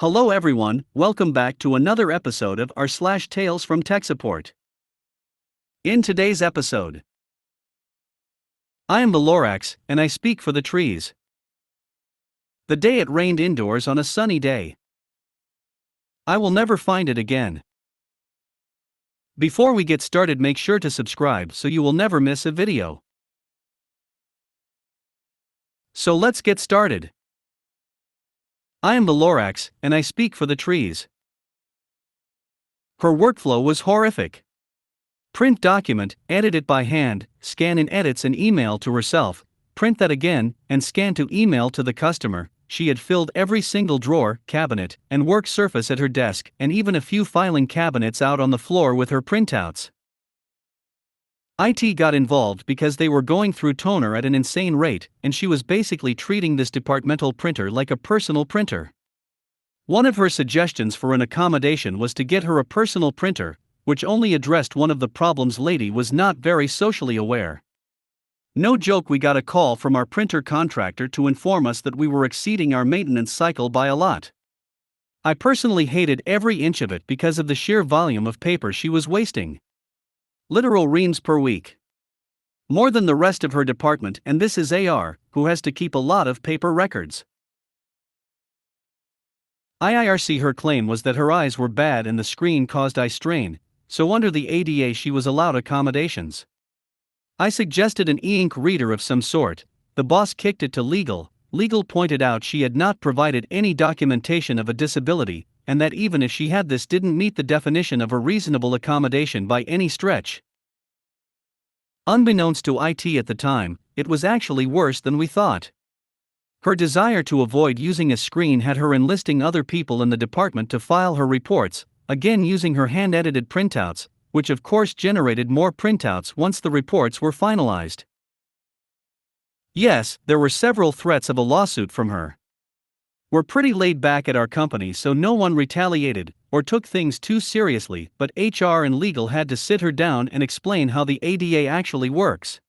Hello everyone, welcome back to another episode of Rslash Tales from Tech Support. In today's episode, I am the Lorax, and I speak for the trees. The day it rained indoors on a sunny day. I will never find it again. Before we get started, make sure to subscribe so you will never miss a video. So let's get started. I am the Lorax, and I speak for the trees. Her workflow was horrific. Print document, edit it by hand, scan in edits and email to herself, print that again, and scan to email to the customer. She had filled every single drawer, cabinet, and work surface at her desk, and even a few filing cabinets out on the floor with her printouts. IT got involved because they were going through toner at an insane rate, and she was basically treating this departmental printer like a personal printer. One of her suggestions for an accommodation was to get her a personal printer, which only addressed one of the problems. Lady was not very socially aware. No joke, we got a call from our printer contractor to inform us that we were exceeding our maintenance cycle by a lot. I personally hated every inch of it because of the sheer volume of paper she was wasting. Literal reams per week. More than the rest of her department, and this is AR, who has to keep a lot of paper records. IIRC, her claim was that her eyes were bad and the screen caused eye strain, so under the ADA she was allowed accommodations. I suggested an e-ink reader of some sort. The boss kicked it to legal. Legal pointed out she had not provided any documentation of a disability, and that even if she had, this didn't meet the definition of a reasonable accommodation by any stretch. Unbeknownst to IT at the time, it was actually worse than we thought. Her desire to avoid using a screen had her enlisting other people in the department to file her reports, again using her hand-edited printouts, which of course generated more printouts once the reports were finalized. Yes, there were several threats of a lawsuit from her. We're pretty laid back at our company, so no one retaliated or took things too seriously, but HR and legal had to sit her down and explain how the ADA actually works.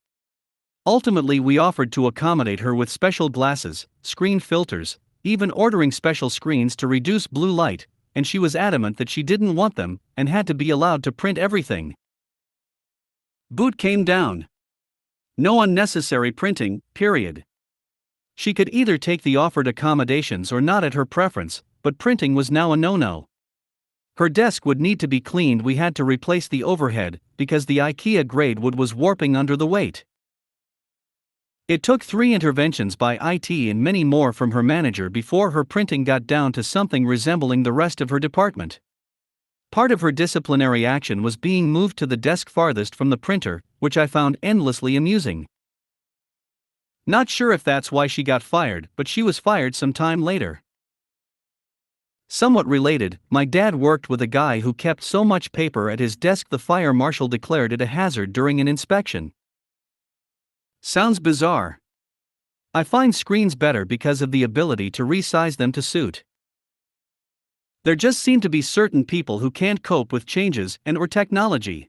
Ultimately, we offered to accommodate her with special glasses, screen filters, even ordering special screens to reduce blue light, and she was adamant that she didn't want them and had to be allowed to print everything. Boot came down. No unnecessary printing, period. She could either take the offered accommodations or not at her preference, but printing was now a no-no. Her desk would need to be cleaned. We had to replace the overhead because the IKEA grade wood was warping under the weight. It took 3 interventions by IT and many more from her manager before her printing got down to something resembling the rest of her department. Part of her disciplinary action was being moved to the desk farthest from the printer, which I found endlessly amusing. Not sure if that's why she got fired, but she was fired some time later. Somewhat related, my dad worked with a guy who kept so much paper at his desk the fire marshal declared it a hazard during an inspection. Sounds bizarre. I find screens better because of the ability to resize them to suit. There just seem to be certain people who can't cope with changes and/or technology.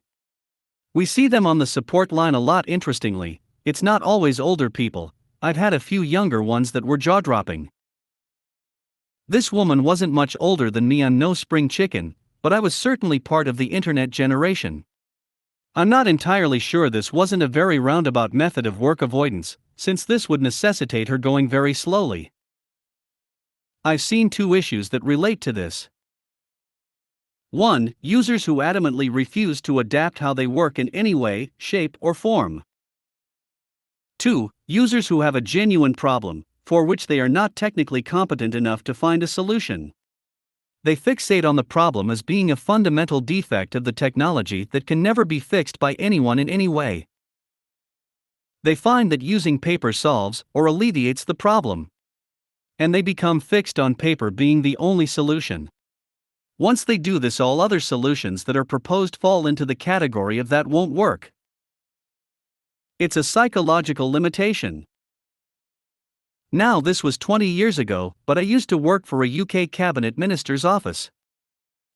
We see them on the support line a lot. Interestingly, it's not always older people. I've had a few younger ones that were jaw-dropping. This woman wasn't much older than me on No Spring Chicken, but I was certainly part of the internet generation. I'm not entirely sure this wasn't a very roundabout method of work avoidance, since this would necessitate her going very slowly. I've seen 2 issues that relate to this. 1. Users who adamantly refuse to adapt how they work in any way, shape, or form. 2. Users who have a genuine problem, for which they are not technically competent enough to find a solution. They fixate on the problem as being a fundamental defect of the technology that can never be fixed by anyone in any way. They find that using paper solves or alleviates the problem. And they become fixed on paper being the only solution. Once they do this, all other solutions that are proposed fall into the category of that won't work. It's a psychological limitation. Now, this was 20 years ago, but I used to work for a UK cabinet minister's office.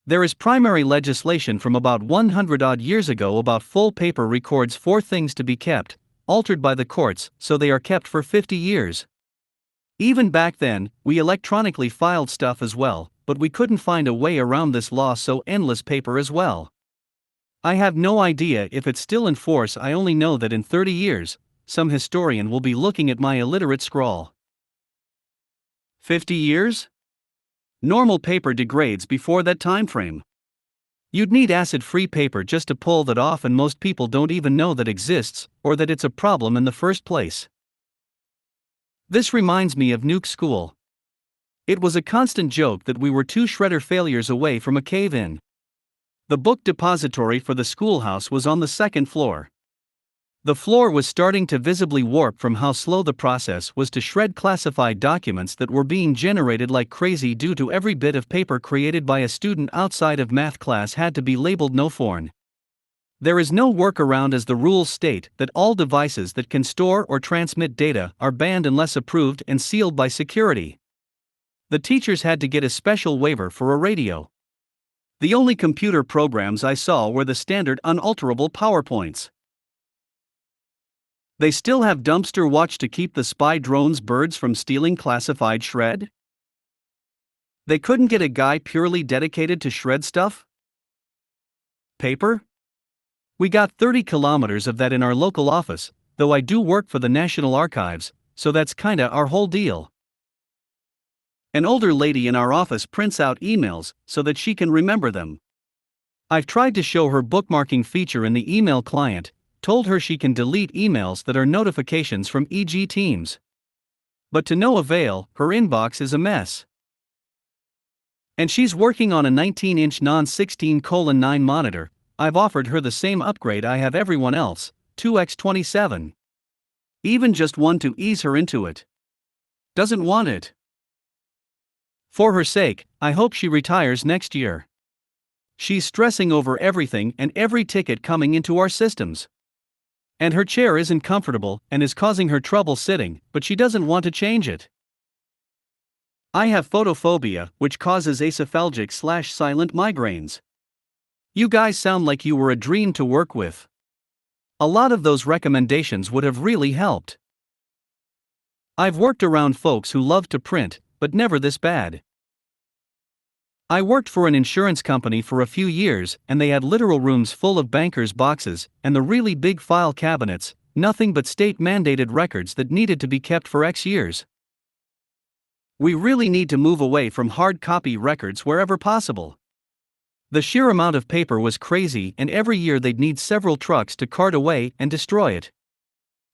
There is primary legislation from about 100-odd years ago about full paper records for things to be kept, altered by the courts, so they are kept for 50 years. Even back then, we electronically filed stuff as well, but we couldn't find a way around this law, so endless paper as well. I have no idea if it's still in force. I only know that in 30 years, some historian will be looking at my illiterate scrawl. 50 years? Normal paper degrades before that time frame. You'd need acid-free paper just to pull that off, and most people don't even know that exists, or that it's a problem in the first place. This reminds me of Nuke School. It was a constant joke that we were 2 shredder failures away from a cave-in. The book depository for the schoolhouse was on the 2nd floor. The floor was starting to visibly warp from how slow the process was to shred classified documents that were being generated like crazy due to every bit of paper created by a student outside of math class had to be labeled no foreign. There is no workaround, as the rules state that all devices that can store or transmit data are banned unless approved and sealed by security. The teachers had to get a special waiver for a radio. The only computer programs I saw were the standard unalterable PowerPoints. They still have dumpster watch to keep the spy drones birds from stealing classified shred? They couldn't get a guy purely dedicated to shred stuff? Paper? We got 30 kilometers of that in our local office, though I do work for the National Archives, so that's kinda our whole deal. An older lady in our office prints out emails so that she can remember them. I've tried to show her bookmarking feature in the email client, told her she can delete emails that are notifications from EG Teams. But to no avail, her inbox is a mess. And she's working on a 19-inch non-16:9 monitor. I've offered her the same upgrade I have everyone else, 2x27. Even just one to ease her into it. Doesn't want it. For her sake, I hope she retires next year. She's stressing over everything and every ticket coming into our systems. And her chair isn't comfortable and is causing her trouble sitting, but she doesn't want to change it. I have photophobia, which causes acephalgic/silent migraines. You guys sound like you were a dream to work with. A lot of those recommendations would have really helped. I've worked around folks who love to print, but never this bad. I worked for an insurance company for a few years, and they had literal rooms full of bankers' boxes and the really big file cabinets, nothing but state-mandated records that needed to be kept for X years. We really need to move away from hard copy records wherever possible. The sheer amount of paper was crazy, and every year they'd need several trucks to cart away and destroy it.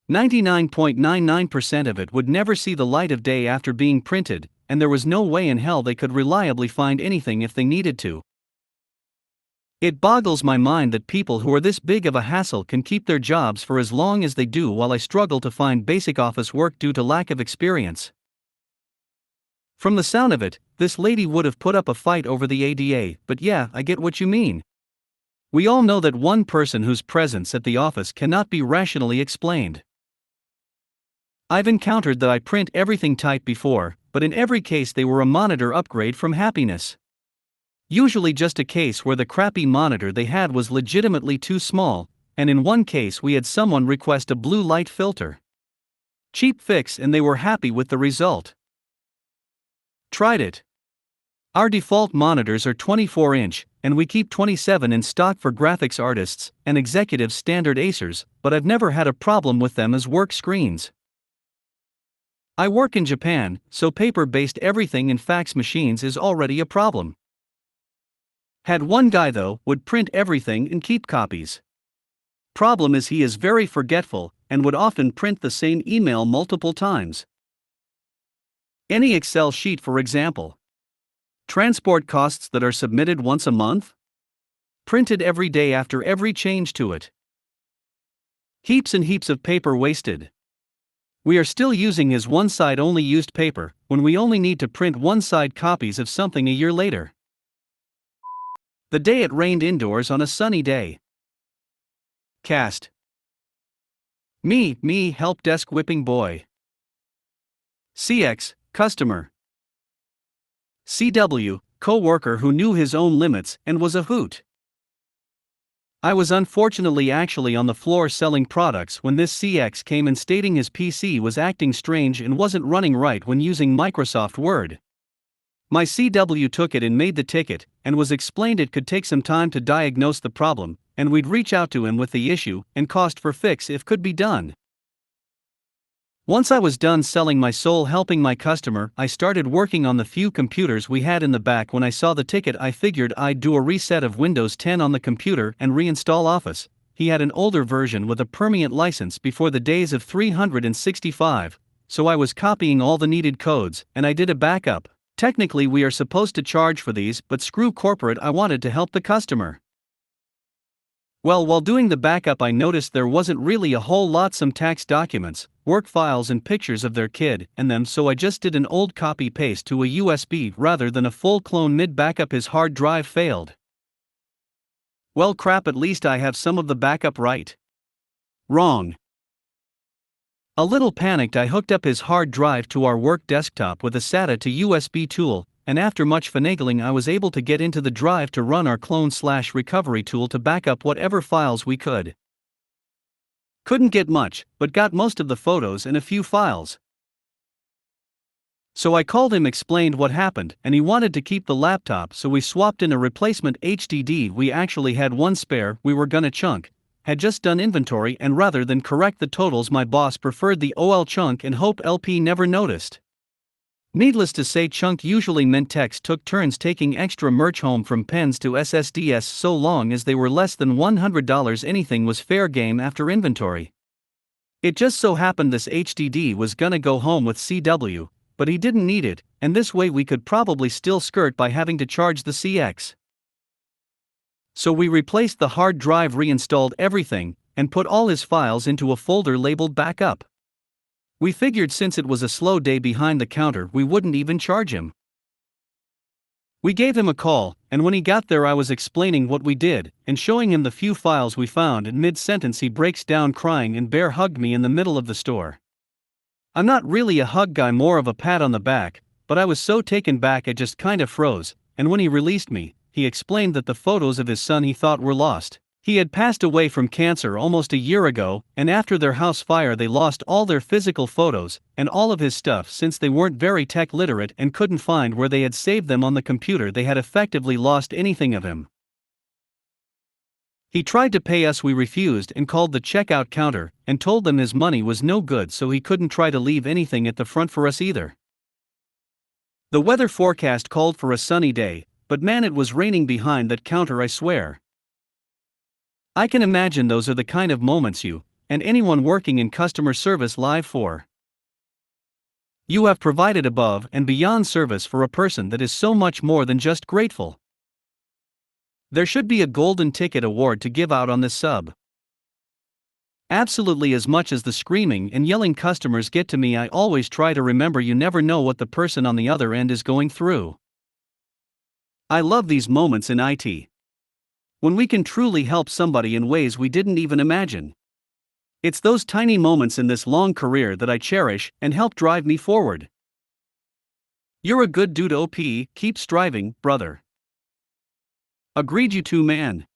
99.99% of it would never see the light of day after being printed, and there was no way in hell they could reliably find anything if they needed to. It boggles my mind that people who are this big of a hassle can keep their jobs for as long as they do, while I struggle to find basic office work due to lack of experience. From the sound of it, this lady would have put up a fight over the ADA, but yeah, I get what you mean. We all know that one person whose presence at the office cannot be rationally explained. I've encountered that I print everything typed before, but in every case they were a monitor upgrade from happiness. Usually just a case where the crappy monitor they had was legitimately too small, and in one case we had someone request a blue light filter. Cheap fix, and they were happy with the result. Tried it. Our default monitors are 24-inch, and we keep 27 in stock for graphics artists and executives, standard Acers, but I've never had a problem with them as work screens. I work in Japan, so paper-based everything in fax machines is already a problem. Had one guy though, would print everything and keep copies. Problem is he is very forgetful, and would often print the same email multiple times. Any Excel sheet, for example. Transport costs that are submitted once a month? Printed every day after every change to it. Heaps and heaps of paper wasted. We are still using his one-side only used paper, when we only need to print one-side copies of something a year later. The day it rained indoors on a sunny day. Cast. Me, help desk whipping boy. CX, customer. CW, co-worker who knew his own limits and was a hoot. I was unfortunately actually on the floor selling products when this CX came in stating his PC was acting strange and wasn't running right when using Microsoft Word. My CW took it and made the ticket, and was explained it could take some time to diagnose the problem, and we'd reach out to him with the issue and cost for fix if could be done. Once I was done selling my soul helping my customer, I started working on the few computers we had in the back. When I saw the ticket, I figured I'd do a reset of Windows 10 on the computer and reinstall Office. He had an older version with a permanent license before the days of 365, so I was copying all the needed codes, and I did a backup. Technically we are supposed to charge for these, but screw corporate, I wanted to help the customer. Well, while doing the backup I noticed there wasn't really a whole lot, some tax documents, work files and pictures of their kid and them, so I just did an old copy paste to a USB rather than a full clone. Mid backup his hard drive failed. Well crap, at least I have some of the backup right. Wrong. A little panicked, I hooked up his hard drive to our work desktop with a SATA to USB tool, and after much finagling I was able to get into the drive to run our clone/recovery tool to back up whatever files we could. Couldn't get much, but got most of the photos and a few files. So I called him, explained what happened, and he wanted to keep the laptop, so we swapped in a replacement HDD. We actually had one spare, we were gonna chunk. Had just done inventory, and rather than correct the totals my boss preferred the OL chunk and hope LP never noticed. Needless to say, chunk usually meant techs took turns taking extra merch home from pens to SSDs. So long as they were less than $100 anything was fair game after inventory. It just so happened this HDD was gonna go home with CW, but he didn't need it, and this way we could probably still skirt by having to charge the CX. So we replaced the hard drive, reinstalled everything, and put all his files into a folder labeled backup. We figured since it was a slow day behind the counter we wouldn't even charge him. We gave him a call, and when he got there I was explaining what we did, and showing him the few files we found, and mid-sentence he breaks down crying and bear hugged me in the middle of the store. I'm not really a hug guy, more of a pat on the back, but I was so taken back I just kinda froze, and when he released me, he explained that the photos of his son he thought were lost. He had passed away from cancer almost a year ago, and after their house fire they lost all their physical photos, and all of his stuff. Since they weren't very tech literate and couldn't find where they had saved them on the computer, they had effectively lost anything of him. He tried to pay us, we refused and called the checkout counter, and told them his money was no good, so he couldn't try to leave anything at the front for us either. The weather forecast called for a sunny day, but man, it was raining behind that counter, I swear. I can imagine those are the kind of moments you, and anyone working in customer service, live for. You have provided above and beyond service for a person that is so much more than just grateful. There should be a golden ticket award to give out on this sub. Absolutely. As much as the screaming and yelling customers get to me, I always try to remember you never know what the person on the other end is going through. I love these moments in IT. When we can truly help somebody in ways we didn't even imagine. It's those tiny moments in this long career that I cherish and help drive me forward. You're a good dude, OP, keep striving, brother. Agreed, you too, man.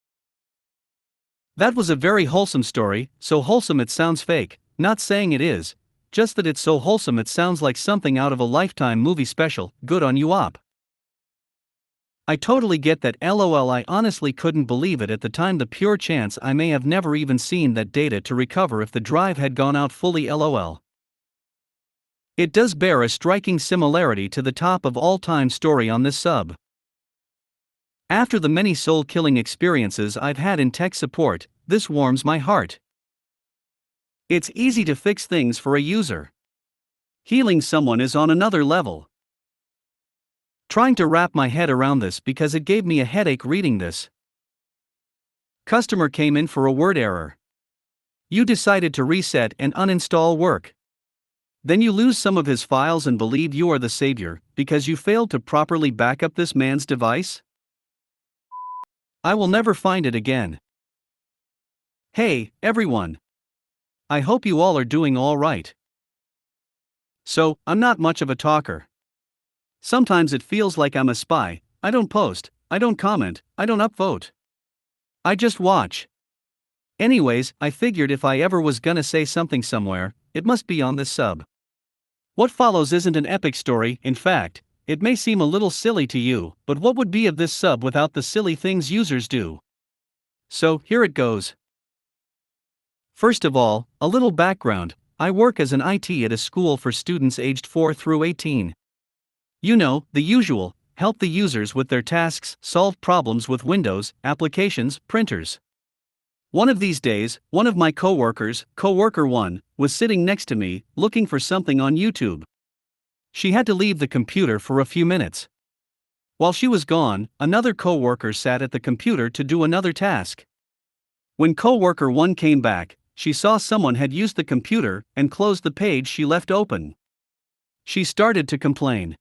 That was a very wholesome story, so wholesome it sounds fake, not saying it is, just that it's so wholesome it sounds like something out of a Lifetime movie special. Good on you, op. I totally get that, lol. I honestly couldn't believe it at the time, the pure chance I may have never even seen that data to recover if the drive had gone out fully, lol. It does bear a striking similarity to the top of all time story on this sub. After the many soul-killing experiences I've had in tech support, this warms my heart. It's easy to fix things for a user. Healing someone is on another level. Trying to wrap my head around this because it gave me a headache reading this. Customer came in for a word error. You decided to reset and uninstall work. Then you lose some of his files and believe you are the savior because you failed to properly back up this man's device? I will never find it again. Hey, everyone. I hope you all are doing all right. So, I'm not much of a talker. Sometimes it feels like I'm a spy. I don't post, I don't comment, I don't upvote. I just watch. Anyways, I figured if I ever was gonna say something somewhere, it must be on this sub. What follows isn't an epic story, in fact, it may seem a little silly to you, but what would be of this sub without the silly things users do? So, here it goes. First of all, a little background. I work as an IT at a school for students aged 4 through 18. You know, the usual, help the users with their tasks, solve problems with Windows, applications, printers. One of these days, one of my coworkers, coworker 1, was sitting next to me, looking for something on YouTube. She had to leave the computer for a few minutes. While she was gone, another coworker sat at the computer to do another task. When coworker 1 came back, she saw someone had used the computer and closed the page she left open. She started to complain.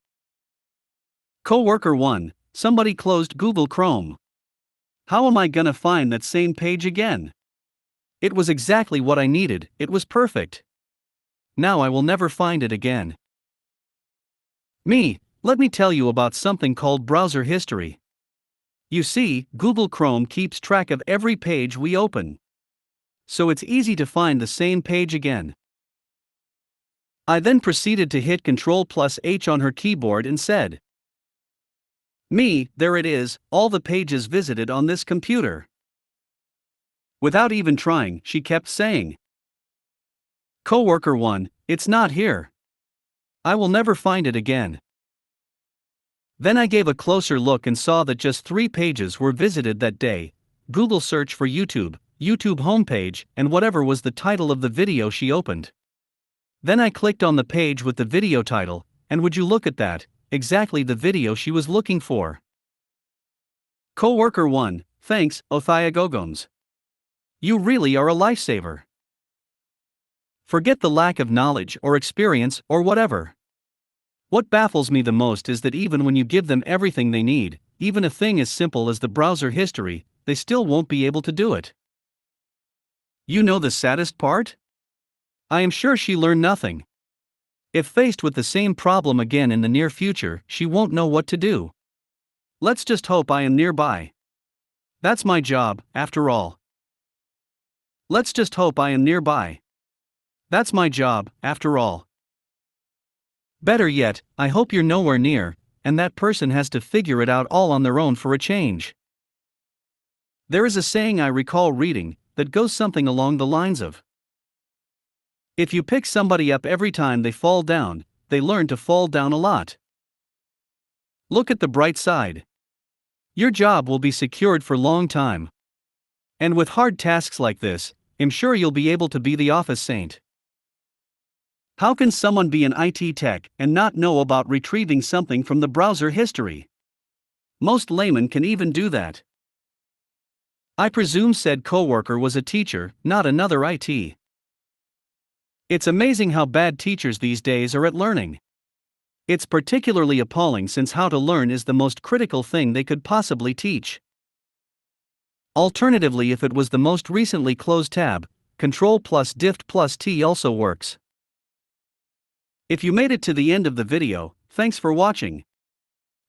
Coworker 1, somebody closed Google Chrome. How am I gonna find that same page again? It was exactly what I needed, it was perfect. Now I will never find it again. Let me tell you about something called browser history. You see, Google Chrome keeps track of every page we open. So it's easy to find the same page again. I then proceeded to hit Ctrl+H on her keyboard and said, there it is, all the pages visited on this computer. Without even trying, she kept saying, Coworker 1, it's not here. I will never find it again. Then I gave a closer look and saw that just 3 pages were visited that day: Google search for YouTube, YouTube homepage, and whatever was the title of the video she opened. Then I clicked on the page with the video title, and would you look at that, exactly the video she was looking for. Coworker 1, thanks, Othiagogons. You really are a lifesaver. Forget the lack of knowledge or experience or whatever. What baffles me the most is that even when you give them everything they need, even a thing as simple as the browser history, they still won't be able to do it. You know the saddest part? I am sure she learned nothing. If faced with the same problem again in the near future, she won't know what to do. Let's just hope I am nearby. That's my job, after all. Let's just hope I am nearby. That's my job, after all. Better yet, I hope you're nowhere near, and that person has to figure it out all on their own for a change. There is a saying I recall reading that goes something along the lines of, if you pick somebody up every time they fall down, they learn to fall down a lot. Look at the bright side. Your job will be secured for a long time. And with hard tasks like this, I'm sure you'll be able to be the office saint. How can someone be an IT tech and not know about retrieving something from the browser history? Most laymen can even do that. I presume said coworker was a teacher, not another IT. It's amazing how bad teachers these days are at learning. It's particularly appalling since how to learn is the most critical thing they could possibly teach. Alternatively, if it was the most recently closed tab, Ctrl+Dift+T also works. If you made it to the end of the video, thanks for watching.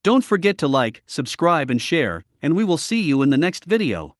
Don't forget to like, subscribe and share, and we will see you in the next video.